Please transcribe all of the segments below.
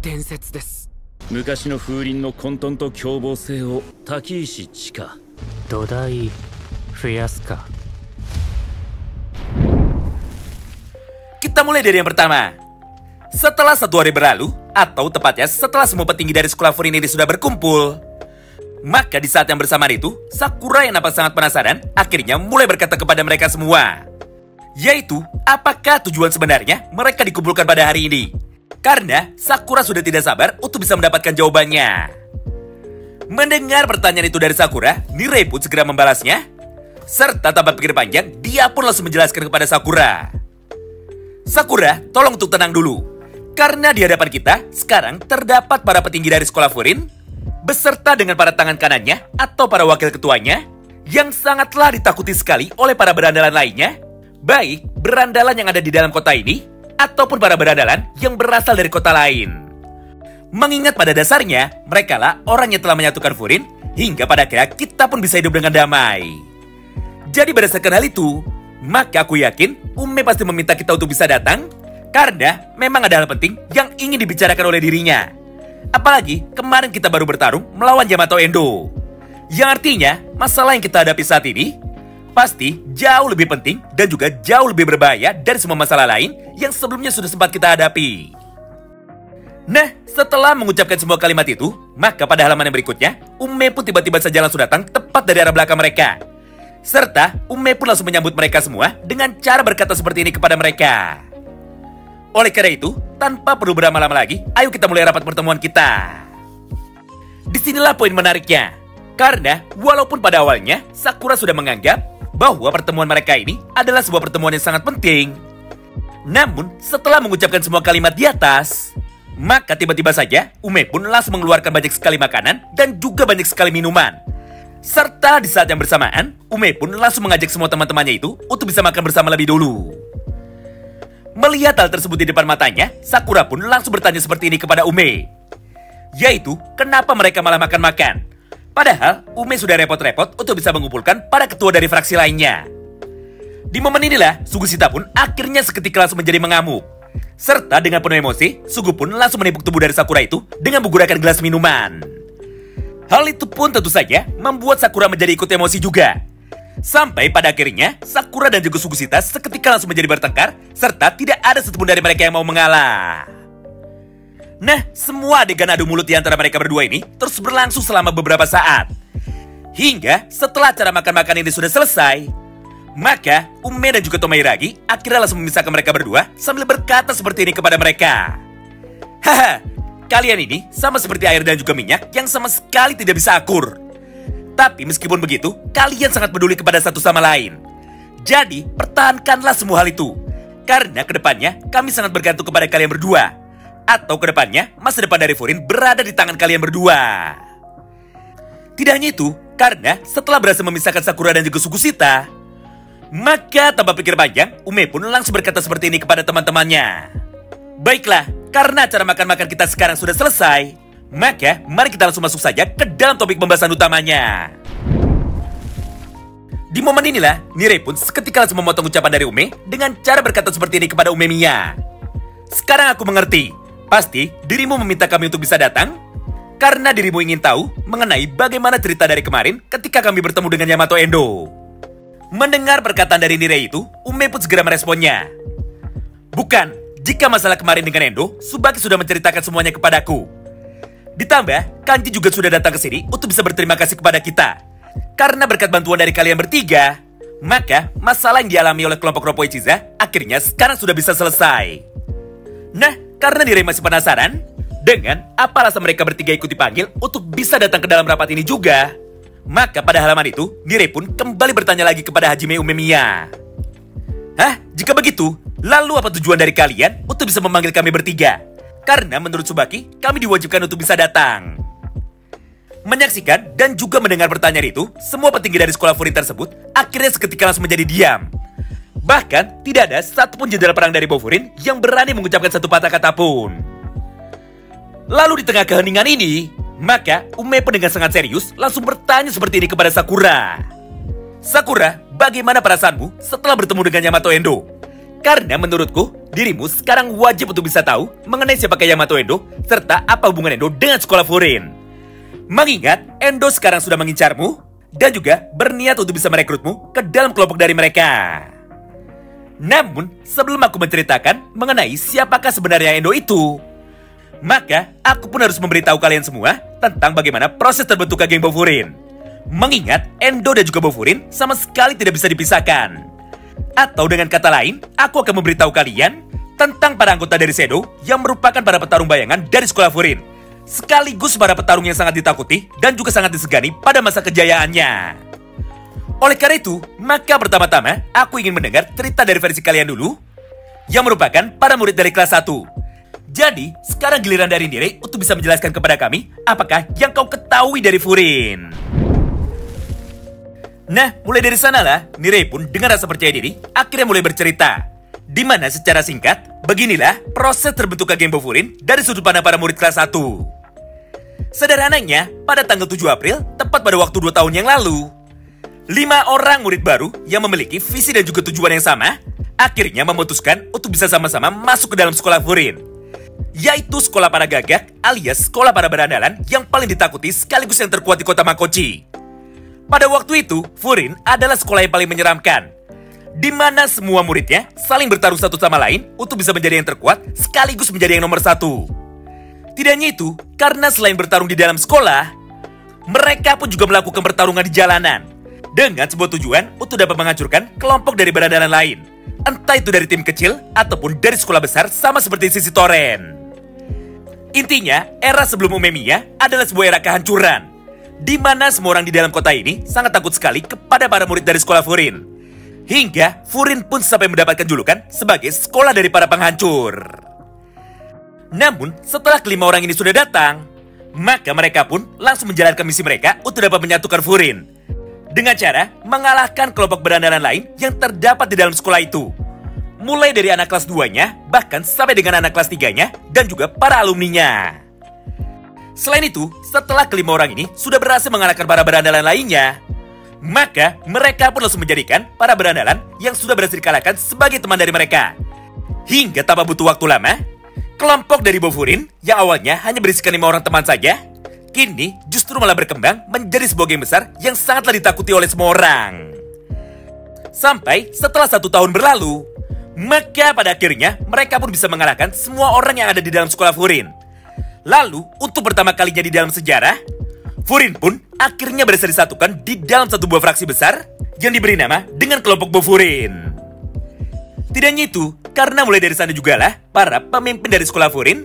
伝説です。昔の風鈴の混沌と凶暴性を滝石千佳。土台増やすか。Kita mulai dari yang pertama. Setelah 1 hari berlalu, atau tepatnya setelah semua petinggi dari sekolah Furin ini sudah berkumpul, maka di saat yang bersamaan itu, Sakura yang nampak sangat penasaran akhirnya mulai berkata kepada mereka semua, yaitu apakah tujuan sebenarnya mereka dikumpulkan pada hari ini. Karena Sakura sudah tidak sabar untuk bisa mendapatkan jawabannya. Mendengar pertanyaan itu dari Sakura, Nirei pun segera membalasnya, serta tanpa pikir panjang, dia pun langsung menjelaskan kepada Sakura. Sakura, tolong untuk tenang dulu. Karena di hadapan kita, sekarang terdapat para petinggi dari sekolah Furin, beserta dengan para tangan kanannya atau para wakil ketuanya, yang sangatlah ditakuti sekali oleh para berandalan lainnya, baik berandalan yang ada di dalam kota ini, ataupun para berandalan yang berasal dari kota lain. Mengingat pada dasarnya, merekalah orang yang telah menyatukan Furin, hingga pada akhirnya kita pun bisa hidup dengan damai. Jadi berdasarkan hal itu, maka aku yakin Ume pasti meminta kita untuk bisa datang, karena memang ada hal penting yang ingin dibicarakan oleh dirinya. Apalagi kemarin kita baru bertarung melawan Yamato Endo, yang artinya masalah yang kita hadapi saat ini pasti jauh lebih penting dan juga jauh lebih berbahaya dari semua masalah lain yang sebelumnya sudah sempat kita hadapi. Nah, setelah mengucapkan semua kalimat itu, maka pada halaman yang berikutnya, Ume pun tiba-tiba saja langsung datang tepat dari arah belakang mereka. Serta Ume pun langsung menyambut mereka semua dengan cara berkata seperti ini kepada mereka. Oleh karena itu, tanpa perlu berlama-lama lagi, ayo kita mulai rapat pertemuan kita. Disinilah poin menariknya. Karena walaupun pada awalnya Sakura sudah menganggap bahwa pertemuan mereka ini adalah sebuah pertemuan yang sangat penting, namun setelah mengucapkan semua kalimat di atas, maka tiba-tiba saja Ume pun langsung mengeluarkan banyak sekali makanan dan juga banyak sekali minuman. Serta di saat yang bersamaan, Ume pun langsung mengajak semua teman-temannya itu untuk bisa makan bersama lebih dulu. Melihat hal tersebut di depan matanya, Sakura pun langsung bertanya seperti ini kepada Ume, yaitu kenapa mereka malah makan-makan. Padahal Ume sudah repot-repot untuk bisa mengumpulkan para ketua dari fraksi lainnya. Di momen inilah Sugusita pun akhirnya seketika langsung menjadi mengamuk. Serta dengan penuh emosi, Sugu pun langsung menipuk tubuh dari Sakura itu dengan menggunakan gelas minuman. Hal itu pun tentu saja membuat Sakura menjadi ikut emosi juga. Sampai pada akhirnya, Sakura dan juga Sugusita seketika langsung menjadi bertengkar, serta tidak ada satupun dari mereka yang mau mengalah. Nah, semua adegan adu mulut di antara mereka berdua ini terus berlangsung selama beberapa saat. Hingga setelah acara makan-makan ini sudah selesai, maka Ume dan juga Tomoiragi akhirnya langsung memisahkan mereka berdua sambil berkata seperti ini kepada mereka. Haha, kalian ini sama seperti air dan juga minyak yang sama sekali tidak bisa akur. Tapi meskipun begitu, kalian sangat peduli kepada satu sama lain. Jadi, pertahankanlah semua hal itu. Karena kedepannya, kami sangat bergantung kepada kalian berdua. Atau kedepannya, masa depan dari Furin berada di tangan kalian berdua. Tidak hanya itu, karena setelah berhasil memisahkan Sakura dan juga Sugusita, maka tanpa pikir panjang, Ume pun langsung berkata seperti ini kepada teman-temannya. Baiklah, karena acara makan-makan kita sekarang sudah selesai, maka mari kita langsung masuk saja ke dalam topik pembahasan utamanya. Di momen inilah, Nirei pun seketika langsung memotong ucapan dari Ume dengan cara berkata seperti ini kepada Ume Miya. Sekarang aku mengerti, pasti dirimu meminta kami untuk bisa datang karena dirimu ingin tahu mengenai bagaimana cerita dari kemarin ketika kami bertemu dengan Yamato Endo. Mendengar perkataan dari Nirei itu, Ume pun segera meresponnya. Bukan, jika masalah kemarin dengan Endo, Tsubaki sudah menceritakan semuanya kepadaku. Ditambah, Kanji juga sudah datang ke sini untuk bisa berterima kasih kepada kita. Karena berkat bantuan dari kalian bertiga, maka masalah yang dialami oleh kelompok Roppo Ichiza akhirnya sekarang sudah bisa selesai. Nah, karena Nirei masih penasaran dengan apa alasan mereka bertiga ikut dipanggil untuk bisa datang ke dalam rapat ini juga, maka pada halaman itu, Nirei pun kembali bertanya lagi kepada Hajime Umemiya. Hah? Jika begitu, lalu apa tujuan dari kalian untuk bisa memanggil kami bertiga? Karena menurut Tsubaki, kami diwajibkan untuk bisa datang. Menyaksikan dan juga mendengar pertanyaan itu, semua petinggi dari sekolah Furin tersebut akhirnya seketika langsung menjadi diam. Bahkan, tidak ada satupun jenderal perang dari Bofurin yang berani mengucapkan satu patah kata pun. Lalu di tengah keheningan ini, maka Ume pun dengan sangat serius langsung bertanya seperti ini kepada Sakura. Sakura, bagaimana perasaanmu setelah bertemu dengan Yamato Endo? Karena menurutku, dirimu sekarang wajib untuk bisa tahu mengenai siapakah Yamato Endo, serta apa hubungan Endo dengan sekolah Furin. Mengingat Endo sekarang sudah mengincarmu, dan juga berniat untuk bisa merekrutmu ke dalam kelompok dari mereka. Namun, sebelum aku menceritakan mengenai siapakah sebenarnya Endo itu, maka aku pun harus memberitahu kalian semua tentang bagaimana proses terbentuknya geng Bofurin. Mengingat Endo dan juga Bofurin sama sekali tidak bisa dipisahkan. Atau dengan kata lain, aku akan memberitahu kalian tentang para anggota dari Shadow yang merupakan para petarung bayangan dari sekolah Furin, sekaligus para petarung yang sangat ditakuti dan juga sangat disegani pada masa kejayaannya. Oleh karena itu, maka pertama-tama aku ingin mendengar cerita dari versi kalian dulu, yang merupakan para murid dari kelas 1. Jadi, sekarang giliran dari Nirei untuk bisa menjelaskan kepada kami apakah yang kau ketahui dari Furin. Nah, mulai dari sanalah, Nirei pun dengan rasa percaya diri akhirnya mulai bercerita. Di mana secara singkat, beginilah proses terbentuknya geng Bofurin dari sudut pandang para murid kelas 1. Sederhananya, pada tanggal 7 April, tepat pada waktu 2 tahun yang lalu, 5 orang murid baru yang memiliki visi dan juga tujuan yang sama, akhirnya memutuskan untuk bisa sama-sama masuk ke dalam sekolah Furin. Yaitu sekolah para gagak alias sekolah para berandalan yang paling ditakuti sekaligus yang terkuat di kota Makochi. Pada waktu itu, Furin adalah sekolah yang paling menyeramkan, di mana semua muridnya saling bertarung satu sama lain untuk bisa menjadi yang terkuat sekaligus menjadi yang nomor 1. Tidak hanya itu, karena selain bertarung di dalam sekolah, mereka pun juga melakukan pertarungan di jalanan dengan sebuah tujuan untuk dapat menghancurkan kelompok dari berandalan lain, entah itu dari tim kecil ataupun dari sekolah besar sama seperti Sisi Toren. Intinya, era sebelum Umemiya adalah sebuah era kehancuran, di mana semua orang di dalam kota ini sangat takut sekali kepada para murid dari sekolah Furin. Hingga Furin pun sampai mendapatkan julukan sebagai sekolah dari para penghancur. Namun, setelah kelima orang ini sudah datang, maka mereka pun langsung menjalankan misi mereka untuk dapat menyatukan Furin, dengan cara mengalahkan kelompok berandalan lain yang terdapat di dalam sekolah itu. Mulai dari anak kelas 2-nya, bahkan sampai dengan anak kelas 3-nya, dan juga para alumninya. Selain itu, setelah kelima orang ini sudah berhasil mengalahkan para berandalan lainnya, maka mereka pun langsung menjadikan para berandalan yang sudah berhasil dikalahkan sebagai teman dari mereka. Hingga tanpa butuh waktu lama, kelompok dari Bofurin yang awalnya hanya berisikan 5 orang teman saja, kini justru malah berkembang menjadi sebuah geng besar yang sangatlah ditakuti oleh semua orang. Sampai setelah 1 tahun berlalu, maka pada akhirnya mereka pun bisa mengalahkan semua orang yang ada di dalam sekolah Furin. Lalu, untuk pertama kalinya di dalam sejarah, Furin pun akhirnya berhasil disatukan di dalam satu buah fraksi besar yang diberi nama dengan kelompok Bofurin. Tidak hanya itu, karena mulai dari sana jugalah para pemimpin dari sekolah Furin,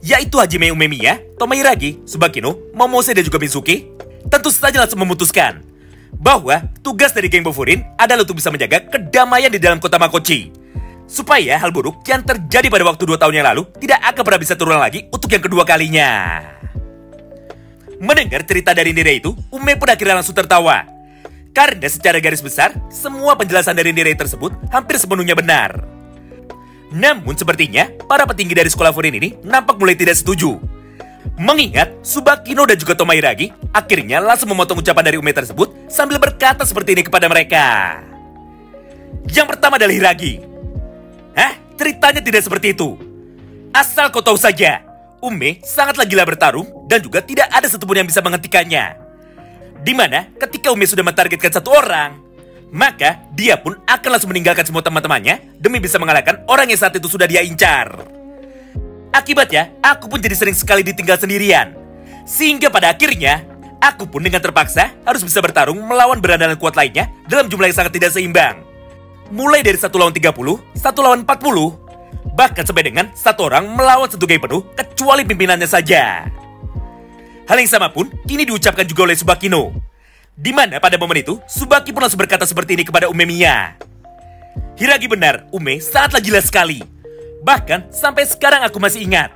yaitu Hajime Umemiya, Tomohiragi, Tsubakino, Momose dan juga Mizuki, tentu saja langsung memutuskan bahwa tugas dari geng Bofurin adalah untuk bisa menjaga kedamaian di dalam kota Makochi, supaya hal buruk yang terjadi pada waktu 2 tahun yang lalu tidak akan pernah bisa terulang lagi untuk yang kedua kalinya. Mendengar cerita dari Nirei itu, Ume pun akhirnya langsung tertawa. Karena secara garis besar, semua penjelasan dari Nirei tersebut hampir sepenuhnya benar. Namun sepertinya, para petinggi dari sekolah Furin ini nampak mulai tidak setuju. Mengingat Tsubakino dan juga Tomohiragi akhirnya langsung memotong ucapan dari Ume tersebut sambil berkata seperti ini kepada mereka. Yang pertama adalah Hiragi. Hah? Ceritanya tidak seperti itu. Asal kau tahu saja, Ume sangatlah gila bertarung dan juga tidak ada satupun yang bisa menghentikannya. Dimana ketika Ume sudah mentargetkan 1 orang, maka dia pun akan langsung meninggalkan semua teman-temannya demi bisa mengalahkan orang yang saat itu sudah dia incar. Akibatnya, aku pun jadi sering sekali ditinggal sendirian. Sehingga pada akhirnya, aku pun dengan terpaksa harus bisa bertarung melawan berandalan kuat lainnya dalam jumlah yang sangat tidak seimbang. Mulai dari 1 lawan 30, 1 lawan 40, bahkan sampai dengan 1 orang melawan 1 geng penuh kecuali pimpinannya saja. Hal yang sama pun kini diucapkan juga oleh Tsubakino, di mana pada momen itu Tsubaki pun langsung berkata seperti ini kepada Umemiya. Hiragi benar, Ume sangatlah gila sekali. Bahkan sampai sekarang aku masih ingat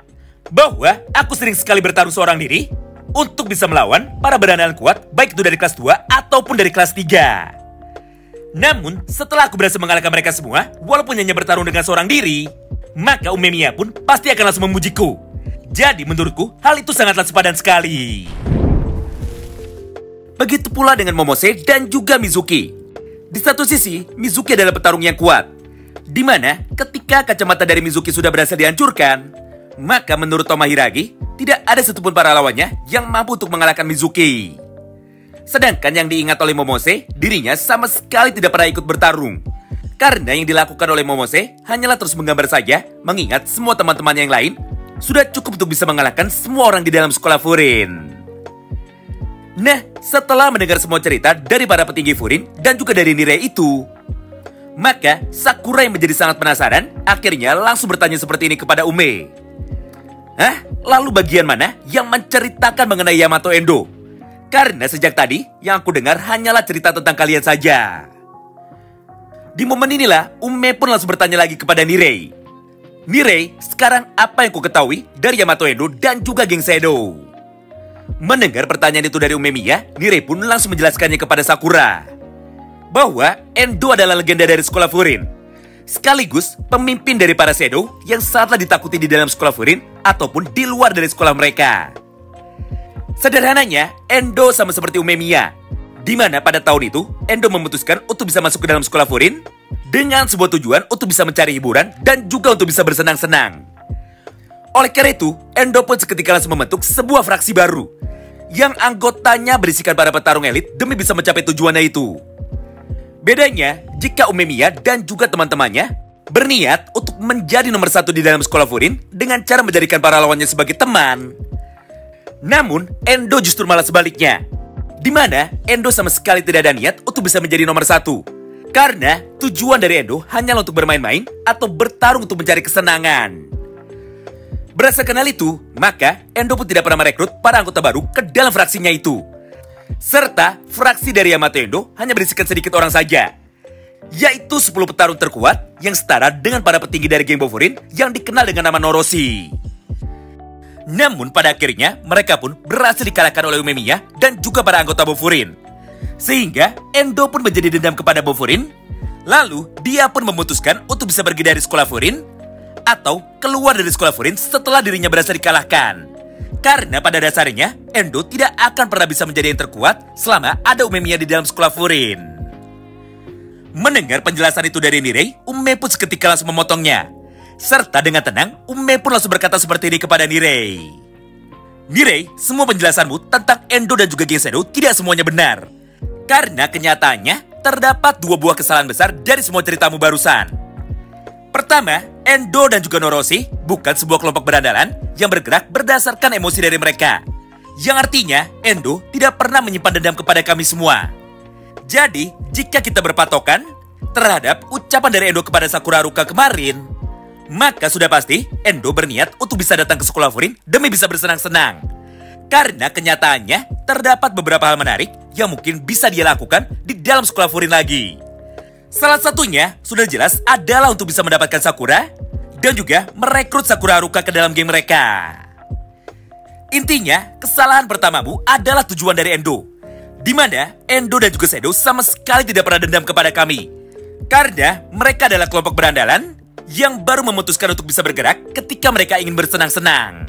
bahwa aku sering sekali bertarung seorang diri untuk bisa melawan para berandalan kuat, baik itu dari kelas 2 ataupun dari kelas 3. Namun, setelah aku berhasil mengalahkan mereka semua, walaupun hanya bertarung dengan seorang diri, maka Umemiya pun pasti akan langsung memujiku. Jadi menurutku, hal itu sangatlah sepadan sekali. Begitu pula dengan Momose dan juga Mizuki. Di satu sisi, Mizuki adalah petarung yang kuat. Di mana ketika kacamata dari Mizuki sudah berhasil dihancurkan, maka menurut Tomohiragi, tidak ada satupun para lawannya yang mampu untuk mengalahkan Mizuki. Sedangkan yang diingat oleh Momose, dirinya sama sekali tidak pernah ikut bertarung. Karena yang dilakukan oleh Momose hanyalah terus menggambar saja, mengingat semua teman-teman yang lain sudah cukup untuk bisa mengalahkan semua orang di dalam sekolah Furin. Nah, setelah mendengar semua cerita dari para petinggi Furin dan juga dari Nirei itu, maka Sakura yang menjadi sangat penasaran akhirnya langsung bertanya seperti ini kepada Ume. Hah? Lalu bagian mana yang menceritakan mengenai Yamato Endo? Karena sejak tadi yang aku dengar hanyalah cerita tentang kalian saja. Di momen inilah Ume pun langsung bertanya lagi kepada Nirei. Nirei, sekarang apa yang ku ketahui dari Yamato Endo dan juga geng Shadow? Mendengar pertanyaan itu dari Umemiya, Nirei pun langsung menjelaskannya kepada Sakura bahwa Endo adalah legenda dari sekolah Furin, sekaligus pemimpin dari para Shadow yang sangatlah ditakuti di dalam sekolah Furin ataupun di luar dari sekolah mereka. Sederhananya, Endo sama seperti Umemiya, di mana pada tahun itu Endo memutuskan untuk bisa masuk ke dalam sekolah Furin dengan sebuah tujuan untuk bisa mencari hiburan dan juga untuk bisa bersenang-senang. Oleh karena itu, Endo pun seketika langsung membentuk sebuah fraksi baru yang anggotanya berisikan para petarung elit demi bisa mencapai tujuannya itu. Bedanya, jika Umemiya dan juga teman-temannya berniat untuk menjadi nomor satu di dalam sekolah Furin dengan cara menjadikan para lawannya sebagai teman. Namun, Endo justru malah sebaliknya, di mana Endo sama sekali tidak ada niat untuk bisa menjadi nomor satu. Karena tujuan dari Endo hanyalah untuk bermain-main atau bertarung untuk mencari kesenangan. Berdasarkan hal itu, maka Endo pun tidak pernah merekrut para anggota baru ke dalam fraksinya itu. Serta fraksi dari Yamato Endo hanya berisikan sedikit orang saja, yaitu 10 petarung terkuat yang setara dengan para petinggi dari geng Bofurin yang dikenal dengan nama Noroshi. Namun pada akhirnya mereka pun berhasil dikalahkan oleh Umemiya dan juga para anggota Bofurin. Sehingga Endo pun menjadi dendam kepada Bofurin. Lalu dia pun memutuskan untuk bisa pergi dari sekolah Furin atau keluar dari sekolah Furin setelah dirinya berhasil dikalahkan. Karena pada dasarnya, Endo tidak akan pernah bisa menjadi yang terkuat selama ada Umemiya di dalam sekolah Furin. Mendengar penjelasan itu dari Nirei, Ume pun seketika langsung memotongnya. Serta dengan tenang, Ume pun langsung berkata seperti ini kepada Nirei. Nirei, semua penjelasanmu tentang Endo dan juga geng Shadow tidak semuanya benar. Karena kenyataannya, terdapat 2 buah kesalahan besar dari semua ceritamu barusan. Pertama, Endo dan juga Noroshi bukan sebuah kelompok berandalan yang bergerak berdasarkan emosi dari mereka. Yang artinya, Endo tidak pernah menyimpan dendam kepada kami semua. Jadi, jika kita berpatokan terhadap ucapan dari Endo kepada Sakura Haruka kemarin, maka sudah pasti Endo berniat untuk bisa datang ke sekolah Furin demi bisa bersenang-senang. Karena kenyataannya, terdapat beberapa hal menarik yang mungkin bisa dia lakukan di dalam sekolah Furin lagi. Salah satunya sudah jelas adalah untuk bisa mendapatkan Sakura dan juga merekrut Sakura Haruka ke dalam geng mereka. Intinya, kesalahan pertamamu adalah tujuan dari Endo, di mana Endo dan juga Shadow sama sekali tidak pernah dendam kepada kami. Karena mereka adalah kelompok berandalan yang baru memutuskan untuk bisa bergerak ketika mereka ingin bersenang-senang.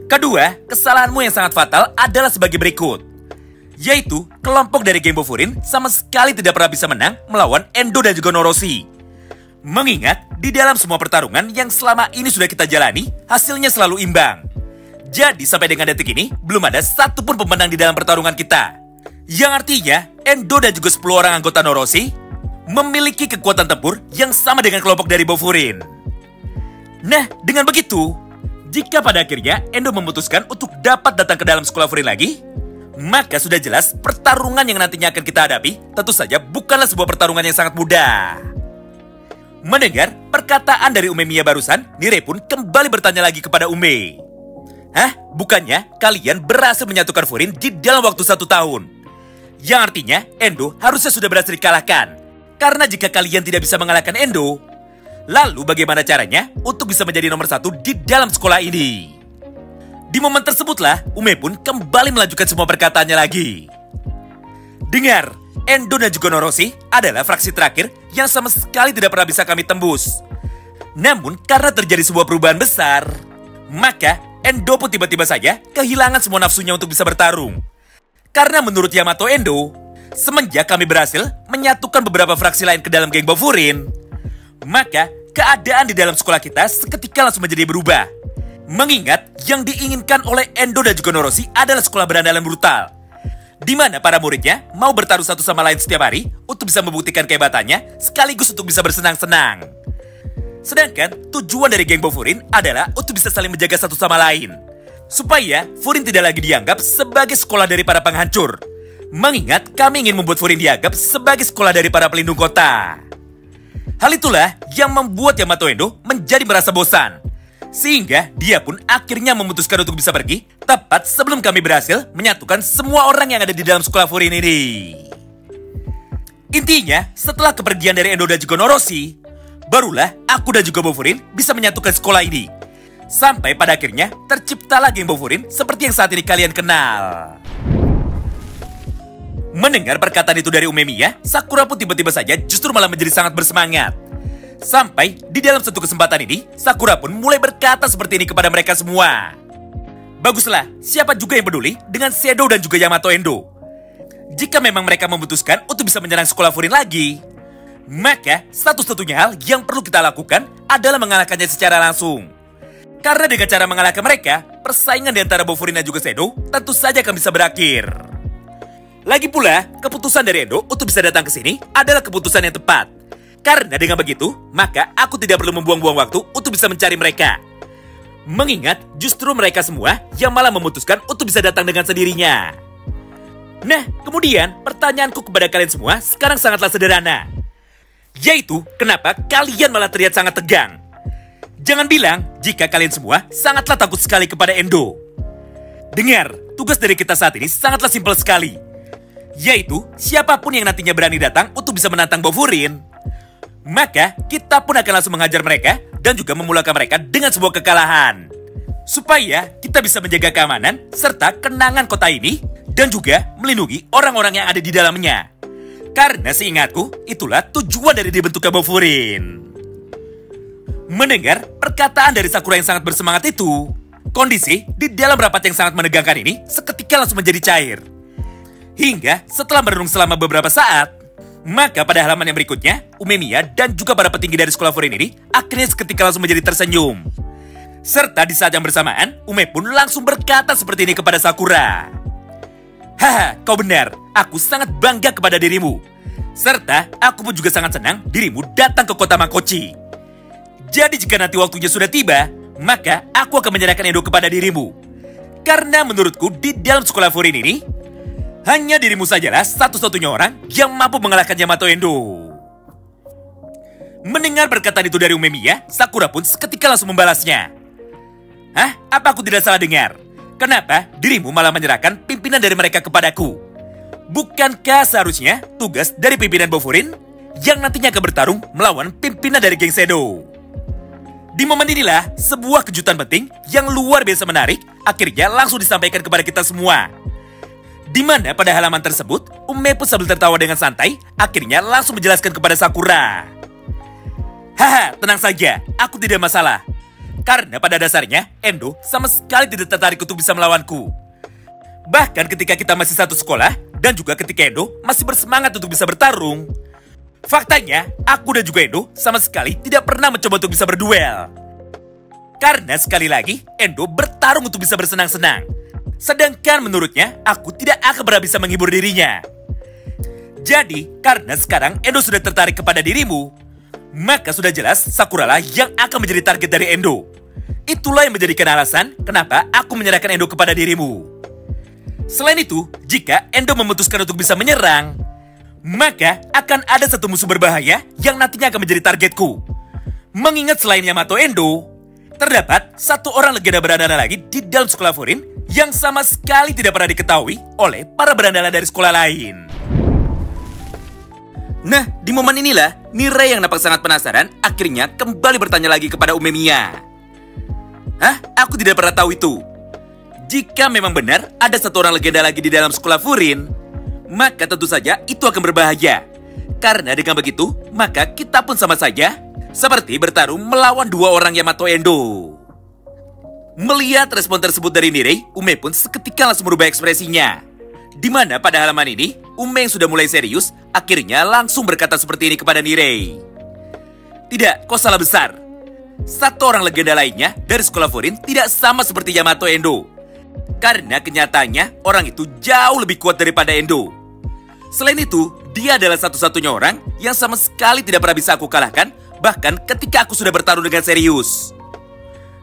Kedua, kesalahanmu yang sangat fatal adalah sebagai berikut. Yaitu, kelompok dari geng Bofurin sama sekali tidak pernah bisa menang melawan Endo dan juga Noroshi. Mengingat, di dalam semua pertarungan yang selama ini sudah kita jalani, hasilnya selalu imbang. Jadi sampai dengan detik ini, belum ada satupun pemenang di dalam pertarungan kita. Yang artinya, Endo dan juga 10 orang anggota Noroshi memiliki kekuatan tempur yang sama dengan kelompok dari Bofurin. Nah, dengan begitu, jika pada akhirnya Endo memutuskan untuk dapat datang ke dalam sekolah Furin lagi, maka sudah jelas pertarungan yang nantinya akan kita hadapi tentu saja bukanlah sebuah pertarungan yang sangat mudah. Mendengar perkataan dari Umemiya barusan, Nirei pun kembali bertanya lagi kepada Ume. Hah? Bukannya kalian berhasil menyatukan Furin di dalam waktu 1 tahun? Yang artinya Endo harusnya sudah berhasil dikalahkan. Karena jika kalian tidak bisa mengalahkan Endo, lalu bagaimana caranya untuk bisa menjadi nomor 1 di dalam sekolah ini? Di momen tersebutlah, Ume pun kembali melanjutkan semua perkataannya lagi. Dengar, Endo dan juga Noroshi adalah fraksi terakhir yang sama sekali tidak pernah bisa kami tembus. Namun, karena terjadi sebuah perubahan besar, maka Endo pun tiba-tiba saja kehilangan semua nafsunya untuk bisa bertarung. Karena menurut Yamato Endo, Semenjak kami berhasil menyatukan beberapa fraksi lain ke dalam geng Bofurin, maka keadaan di dalam sekolah kita seketika langsung menjadi berubah. Mengingat yang diinginkan oleh Endo dan juga Noroshi adalah sekolah berandalan brutal, di mana para muridnya mau bertaruh satu sama lain setiap hari untuk bisa membuktikan kehebatannya sekaligus untuk bisa bersenang-senang. Sedangkan tujuan dari geng Bofurin adalah untuk bisa saling menjaga satu sama lain, supaya Furin tidak lagi dianggap sebagai sekolah dari para penghancur. Mengingat kami ingin membuat Furin dianggap sebagai sekolah dari para pelindung kota. Hal itulah yang membuat Yamato Endo menjadi merasa bosan, sehingga dia pun akhirnya memutuskan untuk bisa pergi tepat sebelum kami berhasil menyatukan semua orang yang ada di dalam sekolah Furin ini. Intinya, setelah kepergian dari Endo dan juga Noroshi, barulah aku dan juga Bofurin bisa menyatukan sekolah ini. Sampai pada akhirnya terciptalah geng Bofurin seperti yang saat ini kalian kenal. Mendengar perkataan itu dari Umemiya, Sakura pun tiba-tiba saja justru malah menjadi sangat bersemangat. Sampai di dalam satu kesempatan ini, Sakura pun mulai berkata seperti ini kepada mereka semua. Baguslah, siapa juga yang peduli dengan Shadow dan juga Yamato Endo? Jika memang mereka memutuskan untuk bisa menyerang sekolah Furin lagi, maka satu-satunya hal yang perlu kita lakukan adalah mengalahkannya secara langsung. Karena dengan cara mengalahkan mereka, persaingan di antara Bofurin dan juga Shadow tentu saja akan bisa berakhir. Lagi pula, keputusan dari Endo untuk bisa datang ke sini adalah keputusan yang tepat. Karena dengan begitu, maka aku tidak perlu membuang-buang waktu untuk bisa mencari mereka. Mengingat justru mereka semua yang malah memutuskan untuk bisa datang dengan sendirinya. Nah, kemudian pertanyaanku kepada kalian semua sekarang sangatlah sederhana. Yaitu, kenapa kalian malah terlihat sangat tegang? Jangan bilang jika kalian semua sangatlah takut sekali kepada Endo. Dengar, tugas dari kita saat ini sangatlah simpel sekali. Yaitu, siapapun yang nantinya berani datang untuk bisa menantang Bofurin, maka kita pun akan langsung menghajar mereka dan juga memulakan mereka dengan sebuah kekalahan. Supaya kita bisa menjaga keamanan serta kenangan kota ini dan juga melindungi orang-orang yang ada di dalamnya. Karena seingatku, itulah tujuan dari dibentuknya Bofurin. Mendengar perkataan dari Sakura yang sangat bersemangat itu, kondisi di dalam rapat yang sangat menegangkan ini seketika langsung menjadi cair. Hingga setelah merenung selama beberapa saat, maka pada halaman yang berikutnya, Umemiya dan juga para petinggi dari sekolah Furin ini akhirnya seketika langsung menjadi tersenyum. Serta di saat yang bersamaan, Ume pun langsung berkata seperti ini kepada Sakura. Haha, kau benar, aku sangat bangga kepada dirimu. Serta aku pun juga sangat senang dirimu datang ke kota Makochi. Jadi jika nanti waktunya sudah tiba, maka aku akan menyerahkan Endo kepada dirimu. Karena menurutku di dalam sekolah Furin ini, hanya dirimu sajalah satu-satunya orang yang mampu mengalahkan Yamato Endo. Mendengar perkataan itu dari Umemiya, Sakura pun seketika langsung membalasnya. Hah? Apa aku tidak salah dengar? Kenapa dirimu malah menyerahkan pimpinan dari mereka kepadaku? Bukankah seharusnya tugas dari pimpinan Bofurin yang nantinya akan bertarung melawan pimpinan dari geng Shadow? Di momen inilah sebuah kejutan penting yang luar biasa menarik akhirnya langsung disampaikan kepada kita semua. Di mana pada halaman tersebut, Ume pun sambil tertawa dengan santai, akhirnya langsung menjelaskan kepada Sakura. Haha, tenang saja, aku tidak masalah. Karena pada dasarnya, Endo sama sekali tidak tertarik untuk bisa melawanku. Bahkan ketika kita masih satu sekolah, dan juga ketika Endo masih bersemangat untuk bisa bertarung, faktanya, aku dan juga Endo sama sekali tidak pernah mencoba untuk bisa berduel. Karena sekali lagi, Endo bertarung untuk bisa bersenang-senang. Sedangkan menurutnya, aku tidak akan pernah bisa menghibur dirinya. Jadi, karena sekarang Endo sudah tertarik kepada dirimu, maka sudah jelas Sakura lah yang akan menjadi target dari Endo. Itulah yang menjadikan alasan kenapa aku menyerahkan Endo kepada dirimu. Selain itu, jika Endo memutuskan untuk bisa menyerang, maka akan ada satu musuh berbahaya yang nantinya akan menjadi targetku. Mengingat selain Yamato Endo, terdapat satu orang legenda berandalan lagi di dalam sekolah Furin yang sama sekali tidak pernah diketahui oleh para berandalan dari sekolah lain. Nah, di momen inilah, Mirai yang nampak sangat penasaran akhirnya kembali bertanya lagi kepada Umemiya. Hah? Aku tidak pernah tahu itu. Jika memang benar ada satu orang legenda lagi di dalam sekolah Furin, maka tentu saja itu akan berbahaya. Karena dengan begitu, maka kita pun sama saja seperti bertarung melawan dua orang Yamato Endo. Melihat respon tersebut dari Mirai, Ume pun seketika langsung merubah ekspresinya. Di mana pada halaman ini, Ume yang sudah mulai serius, akhirnya langsung berkata seperti ini kepada Nirei. Tidak, kau salah besar. Satu orang legenda lainnya dari sekolah Furin tidak sama seperti Yamato Endo. Karena kenyataannya, orang itu jauh lebih kuat daripada Endo. Selain itu, dia adalah satu-satunya orang yang sama sekali tidak pernah bisa aku kalahkan, bahkan ketika aku sudah bertarung dengan serius.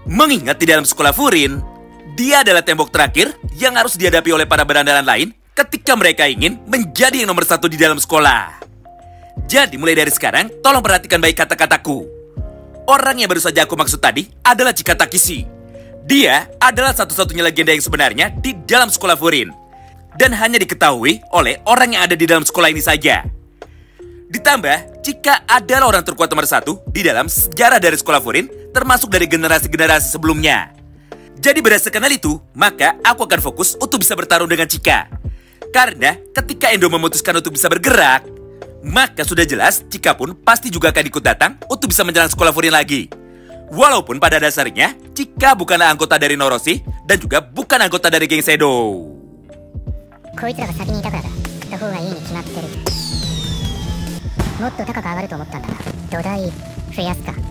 Mengingat di dalam sekolah Furin, dia adalah tembok terakhir yang harus dihadapi oleh para berandalan lain ketika mereka ingin menjadi yang nomor satu di dalam sekolah. Jadi mulai dari sekarang, tolong perhatikan baik kata-kataku. Orang yang baru saja aku maksud tadi adalah Chika Takishi. Dia adalah satu-satunya legenda yang sebenarnya di dalam sekolah Furin. Dan hanya diketahui oleh orang yang ada di dalam sekolah ini saja. Ditambah, Chika adalah orang terkuat nomor satu di dalam sejarah dari sekolah Furin, termasuk dari generasi-generasi sebelumnya. Jadi berdasarkan hal itu, maka aku akan fokus untuk bisa bertarung dengan Chika. Karena ketika Endo memutuskan untuk bisa bergerak, maka sudah jelas Chika pun pasti juga akan ikut datang untuk bisa menyerang sekolah Furin lagi. Walaupun pada dasarnya, Chika bukanlah anggota dari Noroshi dan juga bukan anggota dari geng Shadow. こいつらが先にいたからだ。振った方がいいに決まってる。もっと高く上がると思ったんだが、土台増やすか。